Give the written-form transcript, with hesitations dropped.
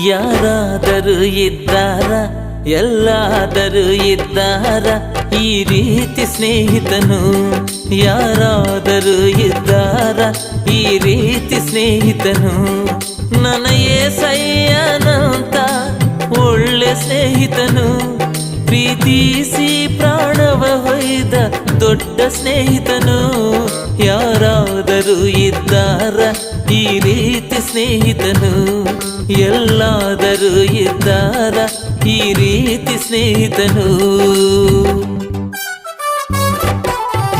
ಯಾರಾದರೂ ಇದ್ದಾರ, ಎಲ್ಲಾದರೂ ಇದ್ದಾರ ಈ ರೀತಿ ಸ್ನೇಹಿತನು. ಯಾರಾದರೂ ಇದ್ದಾರ ಈ ರೀತಿ ಸ್ನೇಹಿತನು. ನನ್ನ యేసయ్యನಂತ ಒಳ್ಳೆ ಸ್ನೇಹಿತನು. ಪ್ರೀತಿಸಿ ಪ್ರಾಣವ ಹೊಯ್ದ ದೊಡ್ಡ ಸ್ನೇಹಿತನು. ಯಾರಾದರೂ ಇದ್ದಾರ ಈ ರೀತಿ ಸ್ನೇಹಿತನು. ಎಲ್ಲಾದರೂ ಇದ್ದಾರ ಈ ರೀತಿ ಸ್ನೇಹಿತನು.